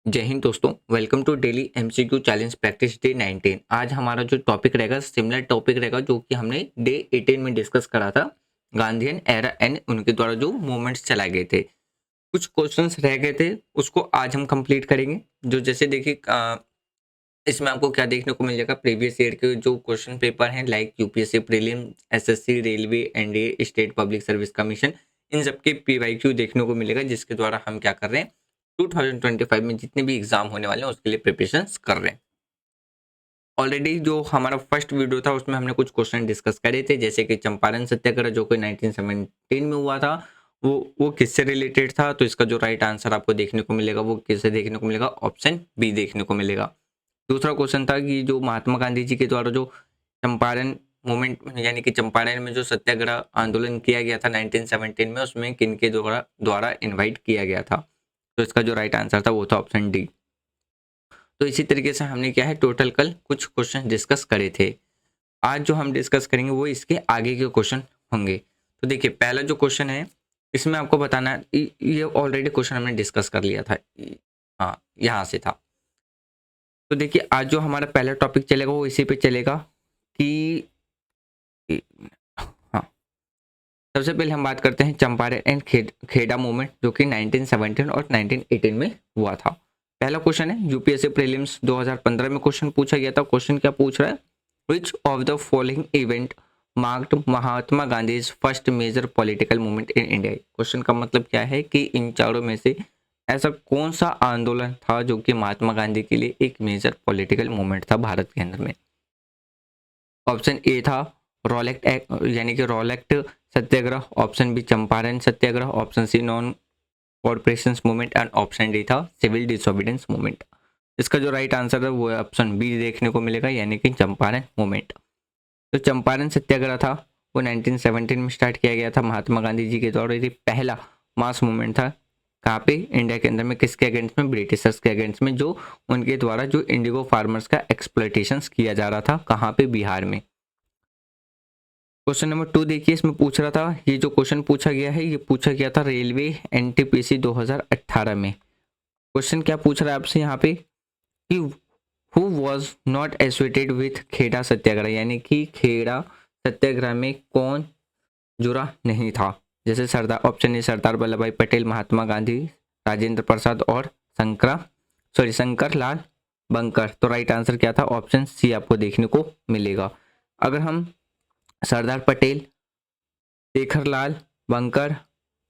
जय हिंद दोस्तों, welcome to daily MCQ challenge practice day 19। आज हमारा जो टॉपिक रहेगा सिमिलर टॉपिक रहेगा जो कि हमने डे 18 में डिस्कस करा था। गांधीयन एरा एंड उनके द्वारा जो मूवमेंट्स चलाए गए थे, कुछ क्वेश्चंस रह गए थे, उसको आज हम कंप्लीट करेंगे। जो जैसे देखिए इसमें आपको क्या देखने को मिल जाएगा, प्रीवियस ईयर के जो क्वेश्चन पेपर हैं like UPSC prelim, SSC, railway, NDA, state public service commission, इन सबके पीवाईक्यू देखने को मिलेगा, जिसके द्वारा हम क्या कर रहे हैं 2025 में जितने भी एग्जाम होने वाले हैं उसके लिए प्रिपरेशंस कर रहे हैं। ऑलरेडी जो हमारा फर्स्ट वीडियो था उसमें हमने कुछ क्वेश्चन डिस्कस करे थे, जैसे कि चंपारण सत्याग्रह जो कि 1917 में हुआ था, वो किससे रिलेटेड था। तो इसका जो राइट आंसर आपको देखने को मिलेगा वो किससे देखने को मिलेगा, ऑप्शन बी देखने को मिलेगा। दूसरा क्वेश्चन था कि जो महात्मा गांधी जी के द्वारा जो चंपारण मूवमेंट यानी कि चंपारण में जो सत्याग्रह आंदोलन किया गया था 1917 में, उसमें किन के द्वारा द्वारा इन्वाइट किया गया था। तो इसका जो राइट आंसर था वो था ऑप्शन डी। तो इसी तरीके से हमने क्या है टोटल कल कुछ क्वेश्चन डिस्कस करे थे। आज जो हम डिस्कस करेंगे वो इसके आगे के क्वेश्चन होंगे। तो देखिए पहला जो क्वेश्चन है इसमें आपको बताना है, ये ऑलरेडी क्वेश्चन हमने डिस्कस कर लिया था। हाँ, यहाँ से था। तो देखिए आज जो हमारा पहला टॉपिक चलेगा वो इसी पे चलेगा कि हाँ, सबसे पहले हम बात करते हैं चंपारण एंड खेड़ा मूवमेंट जो कि 1917 और 1918 में हुआ था। पहला क्वेश्चन है यूपीएससी प्रीलिम्स 2015 में क्वेश्चन पूछा गया था। क्वेश्चन क्या पूछ रहा है, which of the following event marked Mahatma Gandhi first major political movement in India. Question का मतलब क्या है कि इन चारों में से ऐसा कौन सा आंदोलन था जो कि महात्मा गांधी के लिए एक मेजर पॉलिटिकल मूवमेंट था भारत के अंदर में। ऑप्शन ए था रॉलेक्ट एक्ट यानी कि Rowlatt satyagraha, option B Champaran satyagraha, option C non corporation movement and option D था सिविल डिसोबीडियंस मूवमेंट। इसका जो राइट आंसर है वो ऑप्शन बी देखने को मिलेगा यानी कि चंपारण मूवमेंट। तो चंपारण सत्याग्रह था वो 1917 में स्टार्ट किया गया था महात्मा गांधी जी के द्वारा। ये पहला मास मूवमेंट था कहाँ पे, इंडिया के अंदर में। किसके अगेंस्ट में, ब्रिटिशर्स के अगेंस्ट में, जो उनके द्वारा जो इंडिगो फार्मर्स का एक्सप्लॉयटेशन किया जा रहा था कहाँ पे, बिहार में। क्वेश्चन नंबर 2 देखिए, इसमें पूछ रहा था, ये जो क्वेश्चन पूछा गया है ये पूछा गया था रेलवे एनटीपीसी 2018 में। क्वेश्चन क्या पूछ रहा है आपसे यहाँ पे कि who was not associated with Kheda satyagraha, यानी कि खेड़ा सत्याग्रह में कौन जुड़ा नहीं था। जैसे सरदार, ऑप्शन ए सरदार वल्लभ भाई पटेल, महात्मा गांधी, राजेंद्र प्रसाद और शंकर लाल बंकर। तो राइट आंसर क्या था, ऑप्शन सी आपको देखने को मिलेगा। अगर हम सरदार पटेल, शेखरलाल बंकर,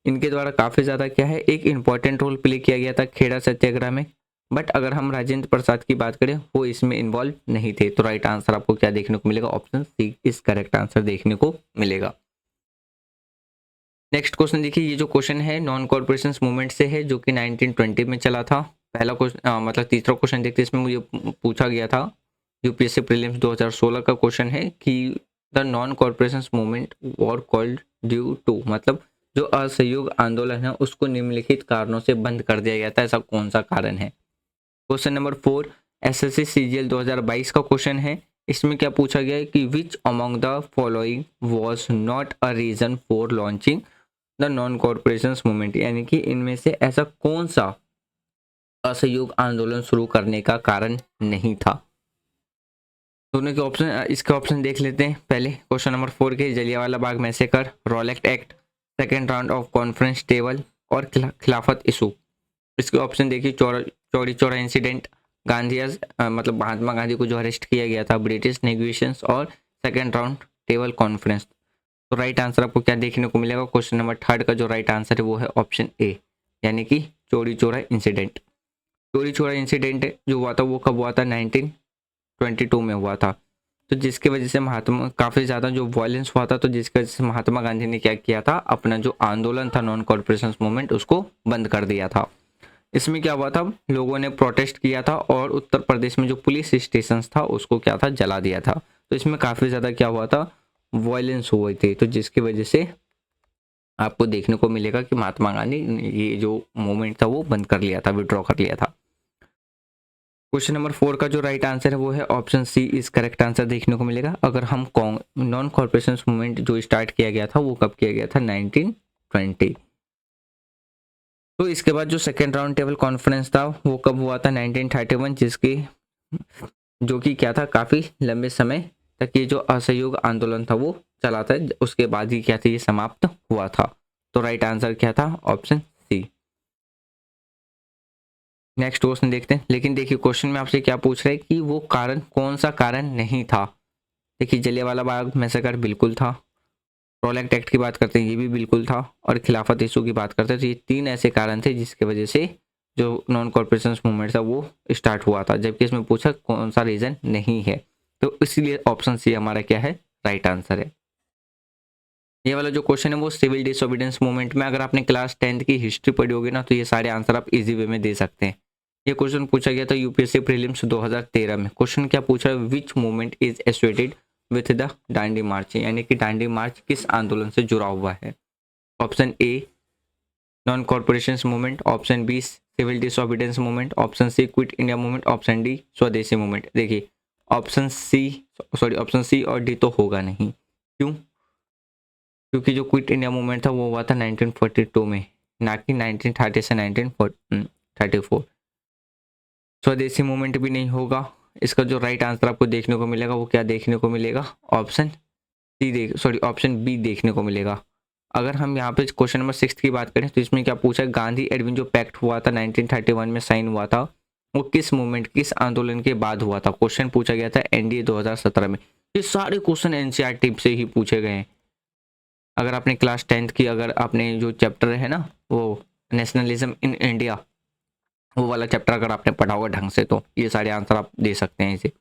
इनके द्वारा काफ़ी ज़्यादा क्या है एक इम्पॉर्टेंट रोल प्ले किया गया था खेड़ा सत्याग्रह में। बट अगर हम राजेंद्र प्रसाद की बात करें वो इसमें इन्वॉल्व नहीं थे। तो राइट आंसर आपको क्या देखने को मिलेगा, option C is correct answer देखने को मिलेगा। नेक्स्ट क्वेश्चन देखिए, ये जो क्वेश्चन है नॉन कॉर्पोरेशन मूवमेंट से है जो कि 1920 में चला था। पहला क्वेश्चन मतलब तीसरा क्वेश्चन देखते इसमें मुझे पूछा गया था, यूपीएससी प्रीलिम्स 2016 का क्वेश्चन है कि the non corporation movement were called due to, मतलब जो असहयोग आंदोलन है उसको निम्नलिखित कारणों से बंद कर दिया गया था, ऐसा कौन सा कारण है। क्वेश्चन नंबर 4 एसएससी सीजीएल 2022 का क्वेश्चन है। इसमें क्या पूछा गया है कि which among the following was not a reason for launching the non corporation movement, यानी कि इनमें से ऐसा कौन सा असहयोग आंदोलन शुरू करने का कारण नहीं था। दोनों के ऑप्शन, इसके ऑप्शन देख लेते हैं। पहले क्वेश्चन नंबर 4 के Jallianwala Bagh massacre, Rowlatt act, second round of conference table और खिलाफत इशू। इसके ऑप्शन देखिए, चौरी चौरा इंसिडेंट, मतलब महात्मा गांधी को जो अरेस्ट किया गया था, ब्रिटिश नेगोशिएशंस और सेकेंड राउंड टेबल कॉन्फ्रेंस। तो राइट आंसर आपको क्या देखने को मिलेगा, क्वेश्चन नंबर 3 का जो राइट आंसर है वो है ऑप्शन ए, यानी कि चौरी चौरा इंसिडेंट। चौरी चौरा इंसिडेंट जो हुआ था वो कब हुआ था, 1922 में हुआ था। तो जिसकी वजह से महात्मा काफ़ी ज़्यादा जो वायलेंस हुआ था, तो जिसकी वजह से महात्मा गांधी ने क्या किया था, अपना जो आंदोलन था नॉन कॉर्पोरेशन मूवमेंट उसको बंद कर दिया था। इसमें क्या हुआ था, लोगों ने प्रोटेस्ट किया था और उत्तर प्रदेश में जो पुलिस स्टेशन था उसको क्या था, जला दिया था। तो इसमें काफ़ी ज़्यादा क्या हुआ था, वायलेंस हुई थी। तो जिसकी वजह से आपको देखने को मिलेगा कि महात्मा गांधी ने ये जो मूवमेंट था वो बंद कर लिया था, विड्रॉ कर लिया था। क्वेश्चन नंबर 4 का जो राइट आंसर है वो है option C is correct answer देखने को मिलेगा। अगर हम नॉन कॉर्पोरेशन मूवमेंट जो स्टार्ट किया गया था वो कब किया गया था, 1920। तो इसके बाद जो सेकेंड राउंड टेबल कॉन्फ्रेंस था वो कब हुआ था, 1931, जिसकी जो कि क्या था, काफ़ी लंबे समय तक ये जो असहयोग आंदोलन था वो चला था, उसके बाद ही क्या था, ये समाप्त हुआ था। तो राइट आंसर क्या था, ऑप्शन सी। नेक्स्ट क्वेश्चन देखते हैं। लेकिन देखिए क्वेश्चन में आपसे क्या पूछ रहे हैं कि वो कारण कौन सा कारण नहीं था। देखिए जलियांवाला बाग मैसेकर बिल्कुल था, रोलैक्ट एक्ट की बात करते हैं ये भी बिल्कुल था, और खिलाफत इशू की बात करते हैं तो ये तीन ऐसे कारण थे जिसकी वजह से जो नॉन कॉर्पोरेशन मूवमेंट था वो स्टार्ट हुआ था, जबकि इसमें पूछा कौन सा रीजन नहीं है, तो इसलिए ऑप्शन सी हमारा क्या है, राइट आंसर है। ये वाला जो क्वेश्चन है वो सिविल डिसोबीडियंस मूवमेंट में, अगर आपने क्लास 10th की हिस्ट्री पढ़ी होगी ना तो ये सारे आंसर आप इजी वे में दे सकते हैं। ये क्वेश्चन पूछा गया था यूपीएससी प्रीलिम्स 2013 में। क्वेश्चन क्या पूछा है, which movement is associated with the Dandi march, यानी कि डांडी मार्च किस आंदोलन से जुड़ा हुआ है। Option A non corporation movement, option B civil disobedience movement, option C quit India movement, option D swadeshi movement. देखिए ऑप्शन सी और डी तो होगा नहीं। क्यों? क्योंकि जो क्विट इंडिया मूवमेंट था वो हुआ था 1942 में, ना कि 1930 से 1934। स्वदेशी मूवमेंट भी नहीं होगा। इसका जो राइट आंसर आपको देखने को मिलेगा वो क्या देखने को मिलेगा, ऑप्शन बी देखने को मिलेगा। अगर हम यहाँ पे क्वेश्चन नंबर 6 की बात करें तो इसमें क्या पूछा है, गांधी एडविन जो पैक्ट हुआ था 1931 में साइन हुआ था, वो किस मूवमेंट किस आंदोलन के बाद हुआ था। क्वेश्चन पूछा गया था एनडीए 2017 में। ये सारे क्वेश्चन एनसीईआरटी से ही पूछे गए हैं। अगर आपने क्लास 10th की, अगर आपने जो चैप्टर है ना वो नेशनलिज्म इन इंडिया, वो वाला चैप्टर अगर आपने पढ़ा होगा ढंग से तो ये सारे आंसर आप दे सकते हैं इसे।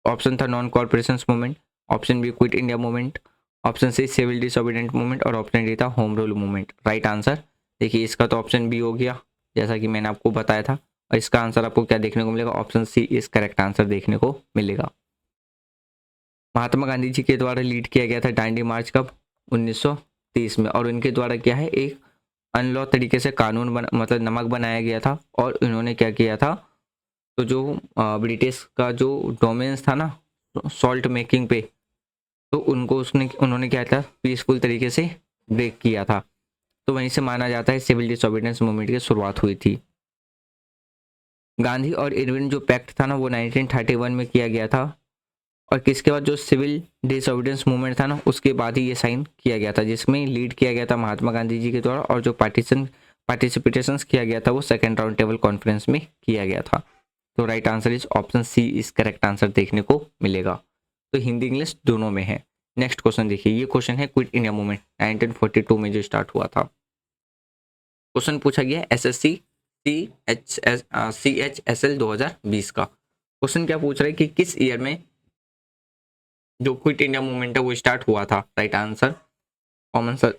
ऑप्शन था non corporation movement, option B quit India movement, option C civil disobedient movement, और ऑप्शन डी था home rule movement. Right answer देखिए इसका तो ऑप्शन बी हो गया, जैसा कि मैंने आपको बताया था, और इसका आंसर आपको क्या देखने को मिलेगा, option C is correct answer देखने को मिलेगा। महात्मा गांधी जी के द्वारा लीड किया गया था दांडी मार्च कब, 1930 में, और उनके द्वारा क्या है, एक अनलॉ तरीके से कानून मतलब नमक बनाया गया था, और इन्होंने क्या किया था, तो जो ब्रिटिश का जो डोमेन्स था ना सॉल्ट मेकिंग पे, तो उन्होंने क्या था, पीसफुल तरीके से ब्रेक किया था। तो वहीं से माना जाता है सिविल डिसोबीडियंस मूवमेंट की शुरुआत हुई थी। गांधी और इरविन जो पैक्ट था ना वो 1931 में किया गया था, और किसके बाद जो सिविल डिसोबीडियंस मूवमेंट था ना उसके बाद ही ये साइन किया गया था, जिसमें लीड किया गया था महात्मा गांधी जी के द्वारा, और जो पार्टिसिपेशन किया गया था वो सेकेंड राउंड टेबल कॉन्फ्रेंस में किया गया था। तो right answer is option C is correct answer देखने को मिलेगा। तो हिंदी इंग्लिश दोनों में है। नेक्स्ट क्वेश्चन देखिए, ये क्वेश्चन है क्विट इंडिया मूवमेंट 1942 में जो स्टार्ट हुआ था। क्वेश्चन पूछा गया है एसएससी CHSL 2020 का। क्वेश्चन क्या पूछ रहा है कि किस ईयर में जो क्विट इंडिया मूवमेंट है वो स्टार्ट हुआ था। राइट आंसर कॉमन सर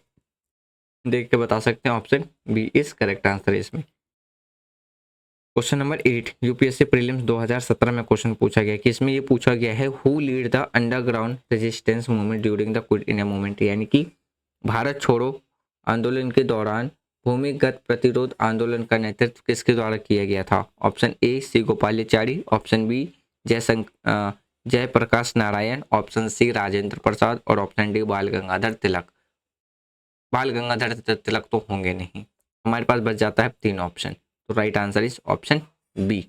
देख के बता सकते हैं, option B is correct answer है इसमें। क्वेश्चन नंबर 8 यूपीएससी प्रीलिम्स 2017 में क्वेश्चन पूछा गया कि इसमें ये पूछा गया है who lead the underground resistance movement during the quit India movement, यानी कि भारत छोड़ो आंदोलन के दौरान भूमिगत प्रतिरोध आंदोलन का नेतृत्व किसके द्वारा किया गया था। Option A C Gopalachari, option B Jayaprakash Narayan, option C Rajendra Prasad, और ऑप्शन डी बाल गंगाधर तिलक। बाल गंगाधर तिलक तो होंगे नहीं, हमारे पास बच जाता है 3 ऑप्शन। तो right answer is option B.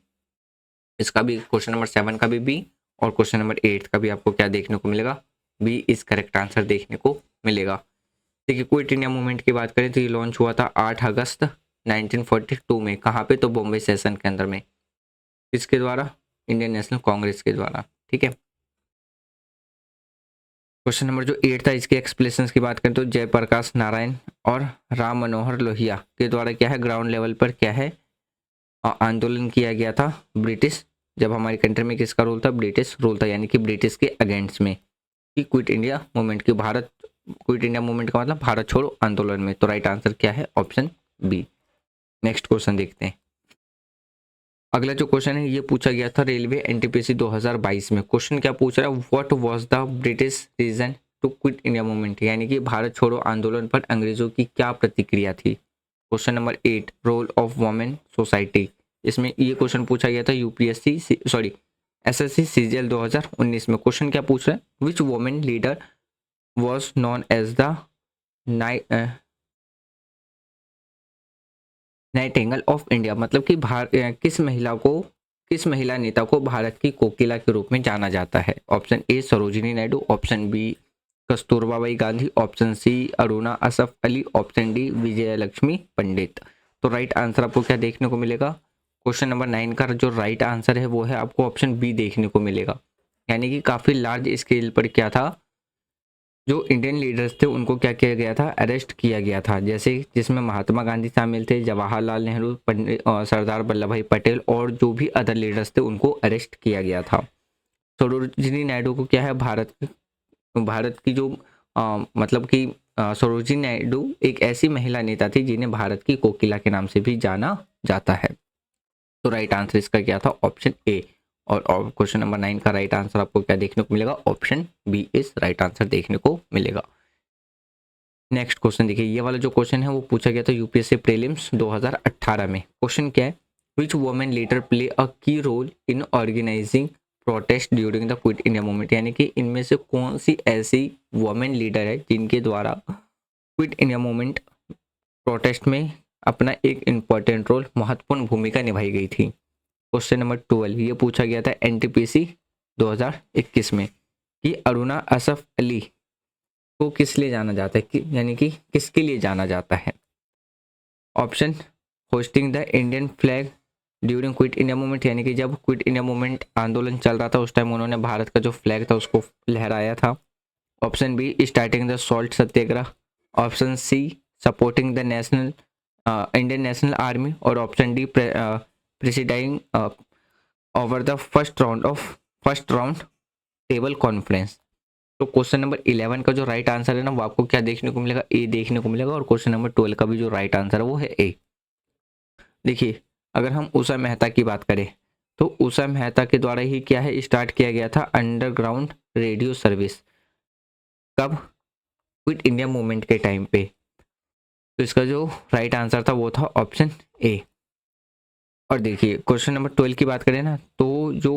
इसका भी क्वेश्चन नंबर 7 का भी बी, और क्वेश्चन नंबर 8 का भी आपको क्या देखने को मिलेगा, बी इज करेक्ट आंसर देखने को मिलेगा। देखिए क्विट इंडिया मूवमेंट की बात करें तो ये लॉन्च हुआ था 8 अगस्त 1942 में। कहाँ पे, तो बॉम्बे सेशन के अंदर में। किसके द्वारा, इंडियन नेशनल कांग्रेस के द्वारा। ठीक है। क्वेश्चन नंबर जो 8 था इसके एक्सप्लेनेशन की बात करें तो जयप्रकाश नारायण और राम मनोहर लोहिया के द्वारा क्या है, ग्राउंड लेवल पर क्या है आंदोलन किया गया था। ब्रिटिश, जब हमारी कंट्री में किसका रूल था, ब्रिटिश रूल था, यानी कि ब्रिटिश के अगेंस्ट में कि क्विट इंडिया मूवमेंट की, भारत क्विट इंडिया मूवमेंट का मतलब भारत छोड़ो आंदोलन में। तो राइट आंसर क्या है, ऑप्शन बी। नेक्स्ट क्वेश्चन देखते हैं। अगला जो क्वेश्चन है ये पूछा गया था रेलवे एनटीपीसी 2022 में। क्वेश्चन क्या पूछ रहा है, what was the British reason to quit India movement, यानी कि भारत छोड़ो आंदोलन पर अंग्रेजों की क्या प्रतिक्रिया थी। Question number 8 role of women society. इसमें ये क्वेश्चन पूछा गया था एसएससी सीजीएल 2019 में। क्वेश्चन क्या पूछ रहा है, which women leader was known as the nightingale of India मतलब कि किस महिला नेता को भारत की कोकिला के रूप में जाना जाता है? Option A Sarojini Naidu, option B Kasturbai Gandhi, option C Aruna Asaf Ali, option D Vijay Lakshmi Pandit. तो राइट आंसर आपको क्या देखने को मिलेगा? क्वेश्चन नंबर 9 का जो राइट आंसर है वो है आपको ऑप्शन बी देखने को मिलेगा। यानी कि काफी लार्ज स्केल पर क्या था, जो इंडियन लीडर्स थे उनको क्या किया गया था, अरेस्ट किया गया था। जैसे जिसमें महात्मा गांधी शामिल थे, जवाहरलाल नेहरू, पंडित सरदार वल्लभ भाई पटेल और जो भी अदर लीडर्स थे उनको अरेस्ट किया गया था। सरोजिनी नायडू को क्या है, भारत की जो मतलब कि सरोजिनी नायडू एक ऐसी महिला नेता थी जिन्हें भारत की कोकिला के नाम से भी जाना जाता है। तो राइट आंसर इसका क्या था? ऑप्शन ए। और क्वेश्चन नंबर 9 का राइट आंसर आपको क्या देखने को मिलेगा? Option B is right answer देखने को मिलेगा। नेक्स्ट क्वेश्चन देखिए, ये वाला जो क्वेश्चन है वो पूछा गया था यूपीएससी प्रीलिम्स 2018 में। क्वेश्चन क्या है? Which women leader play a key role in organizing protest during the quit India movement? यानी कि इनमें से कौन सी ऐसी वुमेन लीडर है जिनके द्वारा क्विट इंडिया मूवमेंट प्रोटेस्ट में अपना एक इम्पॉर्टेंट रोल, महत्वपूर्ण भूमिका निभाई गई थी? क्वेश्चन नंबर 12 ये पूछा गया था एनटीपीसी 2021 में कि अरुणा असफ अली को किस लिए जाना जाता है यानी कि किसके लिए जाना जाता है? Option hosting the Indian flag during quit India movement, यानी कि जब क्विट इंडिया मूवमेंट आंदोलन चल रहा था उस टाइम उन्होंने भारत का जो फ्लैग था उसको लहराया था। Option B starting the salt satyagraha, option C supporting the national Indian national army, और option D presiding over the first round table conference. तो क्वेश्चन नंबर 11 का जो राइट आंसर है ना वो आपको क्या देखने को मिलेगा? ए देखने को मिलेगा। और क्वेश्चन नंबर 12 का भी जो राइट आंसर है वो है ए। देखिए अगर हम उषा मेहता की बात करें तो उषा मेहता के द्वारा ही क्या है स्टार्ट किया गया था अंडरग्राउंड रेडियो सर्विस। कब? क्विट इंडिया मूवमेंट के टाइम पे। तो इसका जो राइट आंसर था वो था ऑप्शन ए। और देखिए क्वेश्चन नंबर 12 की बात करें ना तो जो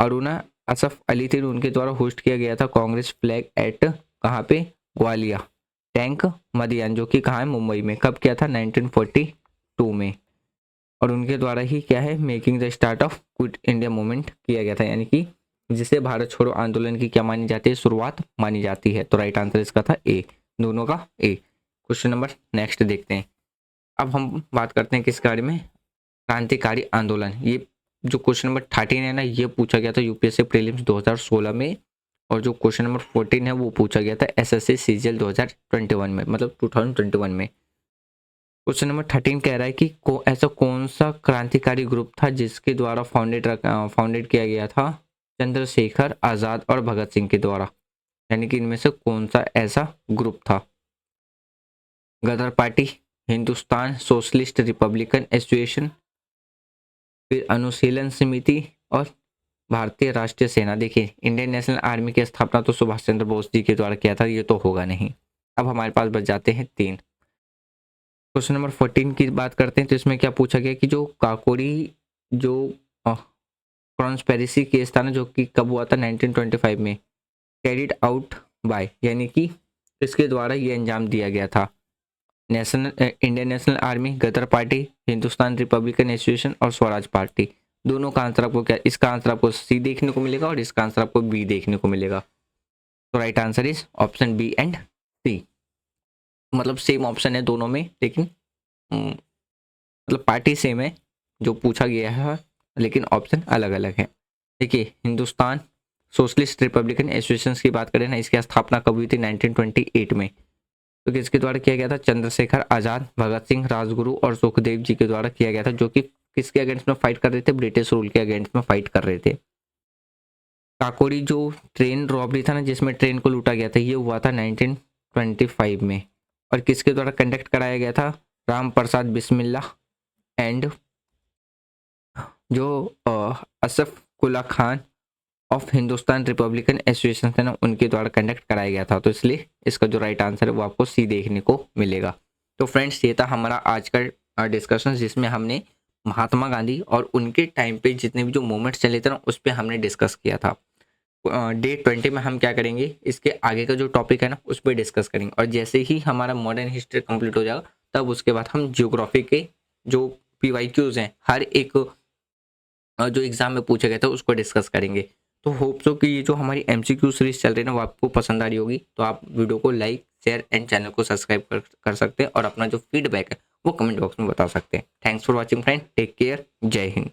अरुणा असफ अली थे उनके द्वारा होस्ट किया गया था कांग्रेस फ्लैग एट कहाँ पे? ग्वालिया टैंक मदियान, जो कि कहाँ है? मुंबई में। कब किया था? 1942 में। और उनके द्वारा ही क्या है making the start of quit India movement किया गया था, यानी कि जिसे भारत छोड़ो आंदोलन की क्या मानी जाती है? शुरुआत मानी जाती है। तो राइट आंसर इसका था ए, दोनों का ए। क्वेश्चन नंबर नेक्स्ट देखते हैं। अब हम बात करते हैं किस बारे में? क्रांतिकारी आंदोलन। ये जो क्वेश्चन नंबर 13 है ना ये पूछा गया था यूपीएससी प्रीलिम्स 2016 में, और जो क्वेश्चन नंबर 14 है वो पूछा गया था एसएससी सीजीएल 2021 में, मतलब 2021 में। क्वेश्चन नंबर 13 कह रहा है कि ऐसा कौन सा क्रांतिकारी ग्रुप था जिसके द्वारा फाउंडेड किया गया था चंद्रशेखर आजाद और भगत सिंह के द्वारा? यानी कि इनमें से कौन सा ऐसा ग्रुप था? Ghadar party, Hindustan socialist republican association, फिर अनुशीलन समिति, और भारतीय राष्ट्रीय सेना। देखिए इंडियन नेशनल आर्मी की स्थापना तो सुभाष चंद्र बोस जी के द्वारा किया था, ये तो होगा नहीं। अब हमारे पास बच जाते हैं 3। क्वेश्चन नंबर 14 की बात करते हैं तो इसमें क्या पूछा गया कि जो काकोरी जो कॉन्स्पिरेसी केस था ना जो कि कब हुआ था? 1925 में। कैरिड आउट बाय, यानी कि इसके द्वारा ये अंजाम दिया गया था इंडियन नेशनल आर्मी, गदर पार्टी, हिंदुस्तान रिपब्लिकन एसोसिएशन और स्वराज पार्टी। दोनों का आंसर आपको क्या? इसका आंसर आपको सी देखने को मिलेगा और इसका आंसर आपको बी देखने को मिलेगा। तो right answer is option B and C. मतलब सेम ऑप्शन है दोनों में, लेकिन मतलब पार्टी सेम है जो पूछा गया है, लेकिन ऑप्शन अलग अलग है। देखिए हिंदुस्तान सोशलिस्ट रिपब्लिकन एसोसिएशन की बात करें ना, इसकी स्थापना कब हुई थी? 1928 में। तो किसके द्वारा किया गया था? चंद्रशेखर आजाद, भगत सिंह, राजगुरु और सुखदेव जी के द्वारा किया गया था, जो कि किसके अगेंस्ट में फाइट कर रहे थे? ब्रिटिश रूल के अगेंस्ट में फाइट कर रहे थे। काकोरी जो ट्रेन रॉबरी था ना जिसमें ट्रेन को लूटा गया था, ये हुआ था 1925 में। और किसके द्वारा कंडक्ट कराया गया था? राम प्रसाद बिस्मिल्ला एंड जो असफ कुल्ला Khan of Hindustan Republican association थे ना उनके द्वारा कंडक्ट कराया गया था। तो इसलिए इसका जो राइट आंसर है वो आपको सी देखने को मिलेगा। तो फ्रेंड्स ये था हमारा आज का डिस्कशन जिसमें हमने महात्मा गांधी और उनके टाइम पे जितने भी जो मूवमेंट्स चले थे ना उस पर हमने डिस्कस किया था। डे 20 में हम क्या करेंगे, इसके आगे का जो टॉपिक है ना उस पर डिस्कस करेंगे। और जैसे ही हमारा मॉडर्न हिस्ट्री कंप्लीट हो जाएगा तब उसके बाद हम जियोग्राफी के जो PYQs हैं हर एक जो एग्जाम में पूछा गया था उसको डिस्कस करेंगे। तो होप सो कि ये जो हमारी MCQ सीरीज चल रही है ना वो आपको पसंद आ रही होगी। तो आप वीडियो को लाइक शेयर एंड चैनल को सब्सक्राइब कर सकते हैं और अपना जो फीडबैक है वो कमेंट बॉक्स में बता सकते हैं। Thanks for watching friend, take care, जय हिंद।